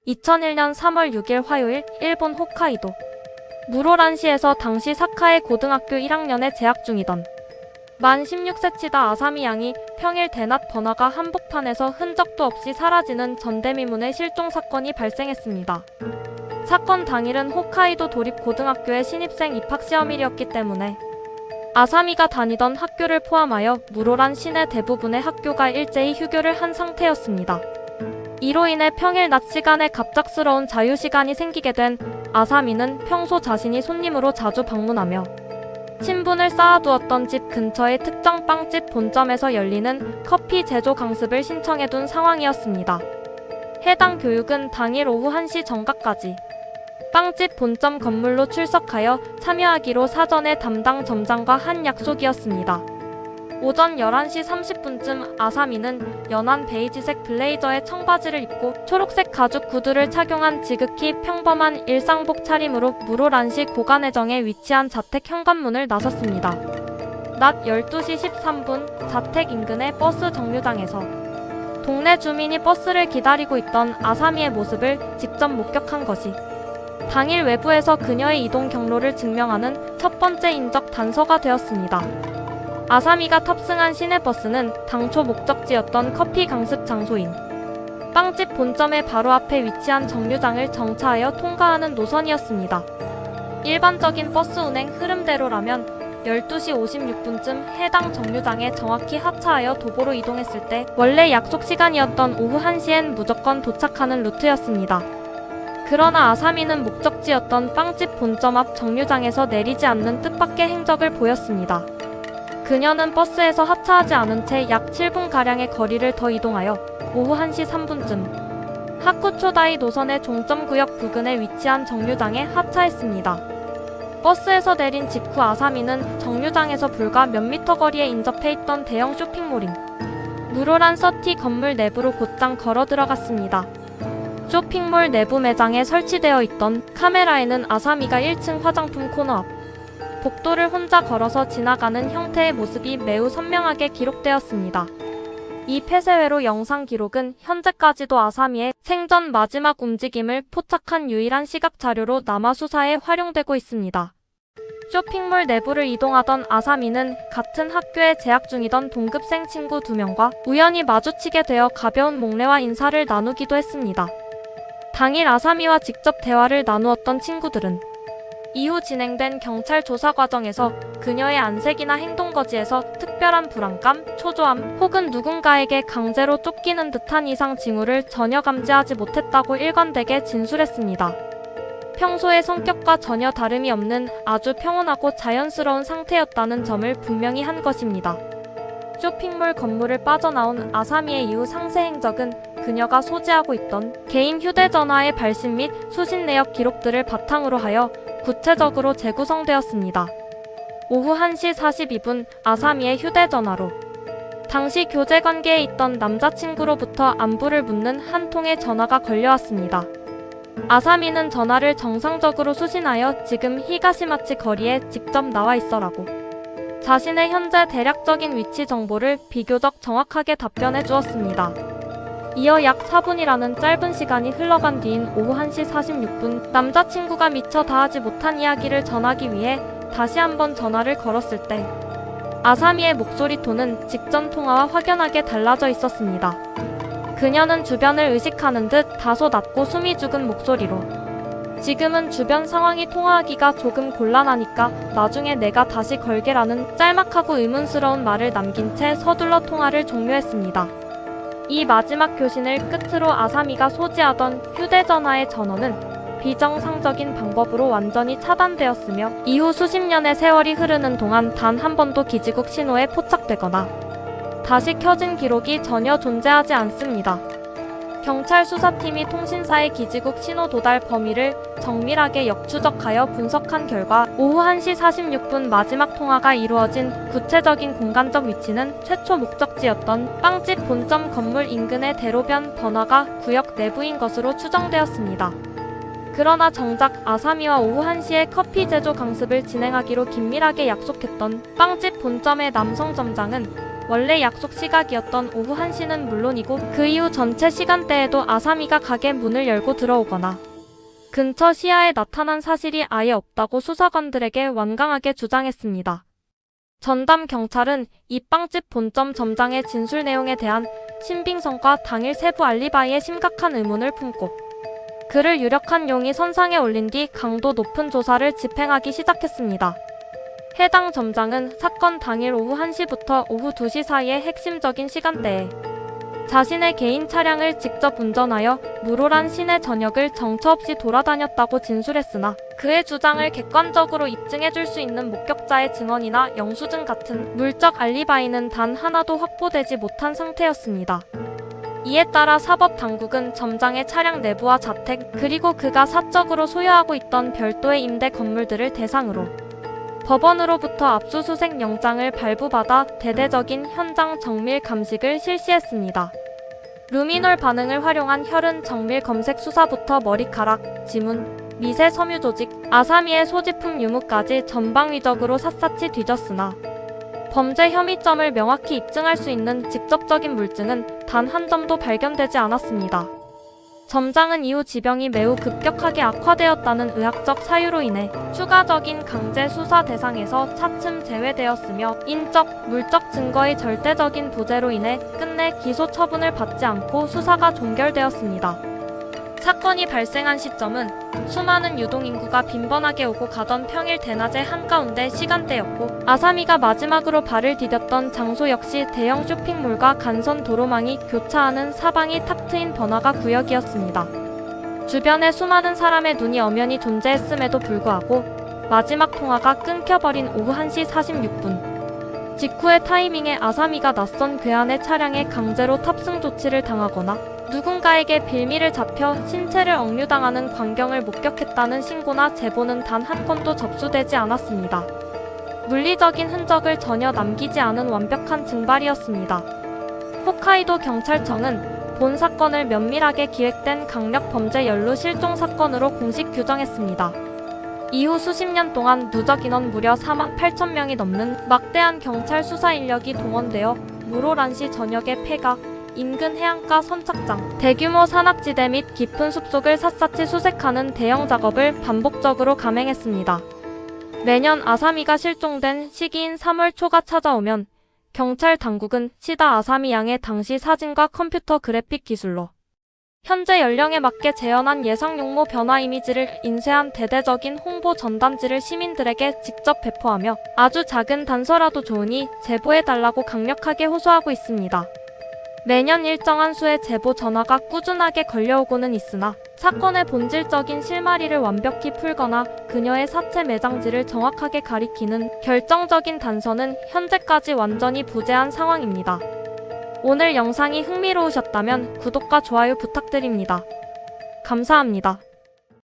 2001년 3월 6일 화요일 일본 홋카이도 무로란시에서 당시 사카에 고등학교 1학년에 재학 중이던 만 16세치다 아사미 양이 평일 대낮 번화가 한복판에서 흔적도 없이 사라지는 전대미문의 실종 사건이 발생했습니다. 사건 당일은 홋카이도 도립고등학교의 신입생 입학시험일이었기 때문에 아사미가 다니던 학교를 포함하여 무로란 시내 대부분의 학교가 일제히 휴교를 한 상태였습니다. 이로 인해 평일 낮 시간에 갑작스러운 자유시간이 생기게 된 아사미는 평소 자신이 손님으로 자주 방문하며 친분을 쌓아두었던 집 근처의 특정 빵집 본점에서 열리는 커피 제조 강습을 신청해둔 상황이었습니다. 해당 교육은 당일 오후 1시 정각까지 빵집 본점 건물로 출석하여 참여하기로 사전에 담당 점장과 한 약속이었습니다. 오전 11시 30분쯤 아사미는 연한 베이지색 블레이저에 청바지를 입고 초록색 가죽 구두를 착용한 지극히 평범한 일상복 차림으로 무로란시 고간회정에 위치한 자택 현관문을 나섰습니다. 낮 12시 13분 자택 인근의 버스 정류장에서 동네 주민이 버스를 기다리고 있던 아사미의 모습을 직접 목격한 것이 당일 외부에서 그녀의 이동 경로를 증명하는 첫 번째 인적 단서가 되었습니다. 아사미가 탑승한 시내버스는 당초 목적지였던 커피 강습 장소인 빵집 본점의 바로 앞에 위치한 정류장을 정차하여 통과하는 노선이었습니다. 일반적인 버스 운행 흐름대로라면 12시 56분쯤 해당 정류장에 정확히 하차하여 도보로 이동했을 때 원래 약속 시간이었던 오후 1시엔 무조건 도착하는 루트였습니다. 그러나 아사미는 목적지였던 빵집 본점 앞 정류장에서 내리지 않는 뜻밖의 행적을 보였습니다. 그녀는 버스에서 하차하지 않은 채 약 7분가량의 거리를 더 이동하여 오후 1시 3분쯤 하쿠초다이 노선의 종점구역 부근에 위치한 정류장에 하차했습니다. 버스에서 내린 직후 아사미는 정류장에서 불과 몇 미터 거리에 인접해 있던 대형 쇼핑몰인 무로란 서티 건물 내부로 곧장 걸어 들어갔습니다. 쇼핑몰 내부 매장에 설치되어 있던 카메라에는 아사미가 1층 화장품 코너 앞 복도를 혼자 걸어서 지나가는 형태의 모습이 매우 선명하게 기록되었습니다. 이 폐쇄회로 영상 기록은 현재까지도 아사미의 생전 마지막 움직임을 포착한 유일한 시각 자료로 남아 수사에 활용되고 있습니다. 쇼핑몰 내부를 이동하던 아사미는 같은 학교에 재학 중이던 동급생 친구 2명과 우연히 마주치게 되어 가벼운 목례와 인사를 나누기도 했습니다. 당일 아사미와 직접 대화를 나누었던 친구들은 이후 진행된 경찰 조사 과정에서 그녀의 안색이나 행동거지에서 특별한 불안감, 초조함 혹은 누군가에게 강제로 쫓기는 듯한 이상 징후를 전혀 감지하지 못했다고 일관되게 진술했습니다. 평소의 성격과 전혀 다름이 없는 아주 평온하고 자연스러운 상태였다는 점을 분명히 한 것입니다. 쇼핑몰 건물을 빠져나온 아사미의 이후 상세 행적은 그녀가 소지하고 있던 개인 휴대전화의 발신 및 수신 내역 기록들을 바탕으로 하여 구체적으로 재구성되었습니다. 오후 1시 42분 아사미의 휴대전화로 당시 교제 관계에 있던 남자친구로부터 안부를 묻는 한 통의 전화가 걸려왔습니다. 아사미는 전화를 정상적으로 수신하여 지금 히가시마치 거리에 직접 나와 있어라고 자신의 현재 대략적인 위치 정보를 비교적 정확하게 답변해 주었습니다. 이어 약 4분이라는 짧은 시간이 흘러간 뒤인 오후 1시 46분 남자친구가 미처 다하지 못한 이야기를 전하기 위해 다시 한번 전화를 걸었을 때 아사미의 목소리 톤은 직전 통화와 확연하게 달라져 있었습니다. 그녀는 주변을 의식하는 듯 다소 낮고 숨이 죽은 목소리로 지금은 주변 상황이 통화하기가 조금 곤란하니까 나중에 내가 다시 걸게라는 짤막하고 의문스러운 말을 남긴 채 서둘러 통화를 종료했습니다. 이 마지막 교신을 끝으로 아사미가 소지하던 휴대전화의 전원은 비정상적인 방법으로 완전히 차단되었으며 이후 수십 년의 세월이 흐르는 동안 단 한 번도 기지국 신호에 포착되거나 다시 켜진 기록이 전혀 존재하지 않습니다. 경찰 수사팀이 통신사의 기지국 신호 도달 범위를 정밀하게 역추적하여 분석한 결과 오후 1시 46분 마지막 통화가 이루어진 구체적인 공간적 위치는 최초 목적지였던 빵집 본점 건물 인근의 대로변 번화가 구역 내부인 것으로 추정되었습니다. 그러나 정작 아사미와 오후 1시에 커피 제조 강습을 진행하기로 긴밀하게 약속했던 빵집 본점의 남성 점장은 원래 약속 시각이었던 오후 1시는 물론이고 그 이후 전체 시간대에도 아사미가 가게 문을 열고 들어오거나 근처 시야에 나타난 사실이 아예 없다고 수사관들에게 완강하게 주장했습니다. 전담 경찰은 이 빵집 본점 점장의 진술 내용에 대한 신빙성과 당일 세부 알리바이에 심각한 의문을 품고 그를 유력한 용의 선상에 올린 뒤 강도 높은 조사를 집행하기 시작했습니다. 해당 점장은 사건 당일 오후 1시부터 오후 2시 사이의 핵심적인 시간대에 자신의 개인 차량을 직접 운전하여 무로란 시내 전역을 정처 없이 돌아다녔다고 진술했으나 그의 주장을 객관적으로 입증해줄 수 있는 목격자의 증언이나 영수증 같은 물적 알리바이는 단 하나도 확보되지 못한 상태였습니다. 이에 따라 사법당국은 점장의 차량 내부와 자택 그리고 그가 사적으로 소유하고 있던 별도의 임대 건물들을 대상으로 법원으로부터 압수수색 영장을 발부받아 대대적인 현장 정밀 감식을 실시했습니다. 루미놀 반응을 활용한 혈흔 정밀 검색 수사부터 머리카락, 지문, 미세 섬유 조직, 아사미의 소지품 유무까지 전방위적으로 샅샅이 뒤졌으나 범죄 혐의점을 명확히 입증할 수 있는 직접적인 물증은 단 한 점도 발견되지 않았습니다. 점장은 이후 지병이 매우 급격하게 악화되었다는 의학적 사유로 인해 추가적인 강제 수사 대상에서 차츰 제외되었으며 인적, 물적 증거의 절대적인 부재로 인해 끝내 기소 처분을 받지 않고 수사가 종결되었습니다. 사건이 발생한 시점은 수많은 유동인구가 빈번하게 오고 가던 평일 대낮의 한가운데 시간대였고 아사미가 마지막으로 발을 디뎠던 장소 역시 대형 쇼핑몰과 간선 도로망이 교차하는 사방이 탁 트인 번화가 구역이었습니다. 주변에 수많은 사람의 눈이 엄연히 존재했음에도 불구하고 마지막 통화가 끊겨버린 오후 1시 46분 직후의 타이밍에 아사미가 낯선 괴한의 차량에 강제로 탑승 조치를 당하거나 누군가에게 빌미를 잡혀 신체를 억류당하는 광경을 목격했다는 신고나 제보는 단 한 건도 접수되지 않았습니다. 물리적인 흔적을 전혀 남기지 않은 완벽한 증발이었습니다. 홋카이도 경찰청은 본 사건을 면밀하게 기획된 강력 범죄 연루 실종 사건으로 공식 규정했습니다. 이후 수십 년 동안 누적 인원 무려 4만 8천 명이 넘는 막대한 경찰 수사 인력이 동원되어 무로란시 전역의 폐가, 인근 해안가 선착장, 대규모 산악지대 및 깊은 숲속을 샅샅이 수색하는 대형 작업을 반복적으로 감행했습니다. 매년 아사미가 실종된 시기인 3월 초가 찾아오면 경찰 당국은 시다 아사미 양의 당시 사진과 컴퓨터 그래픽 기술로 현재 연령에 맞게 재현한 예상 용모 변화 이미지를 인쇄한 대대적인 홍보 전단지를 시민들에게 직접 배포하며 아주 작은 단서라도 좋으니 제보해달라고 강력하게 호소하고 있습니다. 매년 일정한 수의 제보 전화가 꾸준하게 걸려오고는 있으나 사건의 본질적인 실마리를 완벽히 풀거나 그녀의 사체 매장지를 정확하게 가리키는 결정적인 단서는 현재까지 완전히 부재한 상황입니다. 오늘 영상이 흥미로우셨다면 구독과 좋아요 부탁드립니다. 감사합니다.